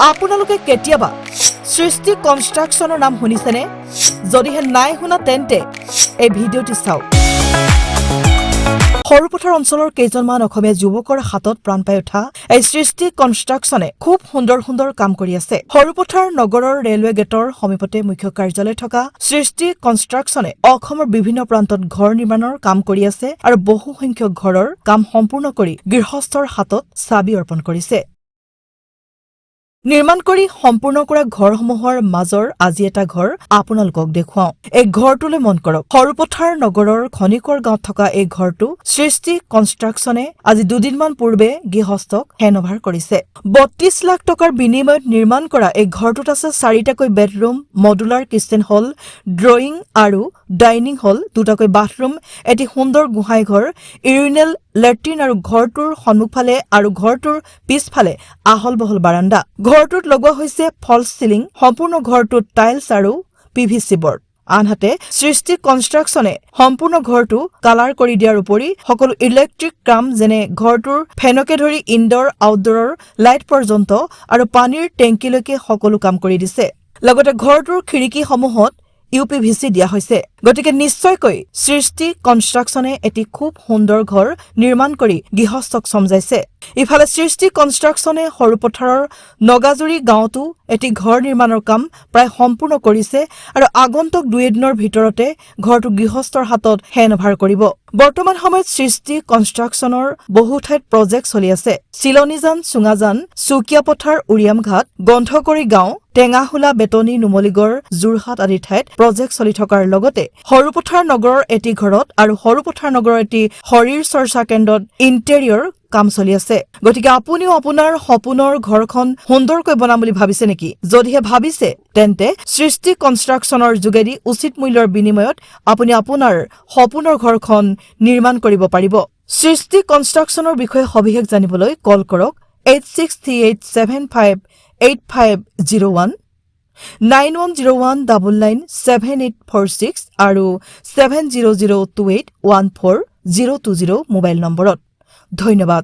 আপোনালোকে কেতিয়াবা সৃষ্টি কনষ্ট্ৰাকশ্যনৰ নাম শুনিছেনে? যদিহে নাই শুনা তেন্তে এই ভিডিঅ'টি চাওক। সৰুপথাৰ অঞ্চলৰ কেইজনমান অসমীয়া যুৱকৰ হাতত প্ৰাণ পাই উঠা এই সৃষ্টি কনষ্ট্ৰাকশ্যনে খুব সুন্দৰ কাম কৰি আছে। সৰুপথাৰ নগৰৰ ৰেলৱে গেটৰ সমীপতে মুখ্য কাৰ্যালয় থকা সৃষ্টি কনষ্ট্ৰাকশ্যনে অসমৰ বিভিন্ন প্ৰান্তত ঘৰ নিৰ্মাণৰ কাম কৰি আছে আৰু বহু সংখ্যক ঘৰৰ কাম সম্পূৰ্ণ কৰি গৃহস্থৰ হাতত চাবি অৰ্পণ কৰিছে। নিৰ্মাণ কৰি সম্পূৰ্ণ কৰা ঘৰসমূহৰ মাজৰ আজি এটা ঘৰ আপোনালোকক দেখুৱাও। এই ঘৰটোলৈ মন কৰক। সৰুপথাৰ নগৰৰ খনিকৰ গাঁৱত থকা এই ঘৰটো সৃষ্টি কনষ্ট্ৰাকশ্যনে আজি দুদিনমান পূৰ্বে গৃহস্থক হেণ্ডঅভাৰ কৰিছে। ৩২ লাখ টকাৰ বিনিময়ত নিৰ্মাণ কৰা এই ঘৰটোত আছে 4টাকৈ বেডৰুম, মডুলাৰ কিচেন হল, ড্ৰয়িং আৰু ডাইনিং হল, 2টাকৈ বাথৰুম, এটি সুন্দৰ গোহাঁই ঘৰ, ইউৰিনেল, লেট্ৰিন আৰু ঘৰটোৰ সন্মুখফালে আৰু ঘৰটোৰ পিছফালে আহল বহল বাৰাণ্ডা। ঘৰটোত লগোৱা হৈছে ফলছ চিলিং। সম্পূৰ্ণ ঘৰটোত টাইলছ আৰু PVC বৰ্ড। আনহাতে সৃষ্টি কনষ্ট্ৰাকশ্যনে সম্পূৰ্ণ ঘৰটো কালাৰ কৰি দিয়াৰ উপৰি সকলো ইলেক্ট্ৰিক কাম যেনে ঘৰটোৰ ফেনকে ধৰি ইনডৰ আউটডৰৰ লাইট পৰ্যন্ত আৰু পানীৰ টেংকিলৈকে সকলো কাম কৰি দিছে। লগতে ঘৰটোৰ খিৰিকীসমূহত UPVC দিয়া হৈছে। গতিকে নিশ্চয়কৈ সৃষ্টি কনষ্ট্ৰাকশ্যনে এটি খুব সুন্দৰ ঘৰ নিৰ্মাণ কৰি গৃহস্থক চমজাইছে। ইফালে সৃষ্টি কনষ্ট্ৰাকশ্যনে সৰুপথাৰৰ নগাজুৰি গাঁৱতো এটি ঘৰ নিৰ্মাণৰ কাম প্ৰায় সম্পূৰ্ণ কৰিছে আৰু আগন্তুক 2 দিনৰ ভিতৰতে ঘৰটো গৃহস্থৰ হাতত হেণ্ডঅভাৰ কৰিব। বৰ্তমান সময়ত সৃষ্টি কনষ্ট্ৰাকশ্যনৰ বহু ঠাইত প্ৰজেক্ট চলি আছে। চিলনীজান, চুঙাজান, চুকীয়াপথাৰ, উৰিয়ামঘাট, গন্ধকৰি গাঁও, টেঙাহোলা, বেতনী, নুমলীগড়, যোৰহাট আদি ঠাইত প্ৰজেক্ট চলি থকাৰ লগতে সৰুপথাৰ নগৰৰ এটি ঘৰত আৰু সৰুপথাৰ নগৰৰ এটি শৰীৰ চৰ্চা কেন্দ্ৰত ইণ্টেৰিয়ৰ কাম চলি আছে। গতিকে আপুনিও আপোনাৰ সপোনৰ ঘৰখন সুন্দৰকৈ বনাম বুলি ভাবিছে নেকি? যদিহে ভাবিছে তেন্তে সৃষ্টি কনষ্ট্ৰাকশ্যনৰ যোগেদি উচিত মূল্যৰ বিনিময়ত আপুনি আপোনাৰ সপোনৰ ঘৰখন নিৰ্মাণ কৰিব পাৰিব। সৃষ্টি কনষ্ট্ৰাকশ্যনৰ বিষয়ে সবিশেষ জানিবলৈ কল কৰক 8638758501, 9101997846 আৰু 7002814020 মোবাইল নম্বৰত। ধন্যবাদ।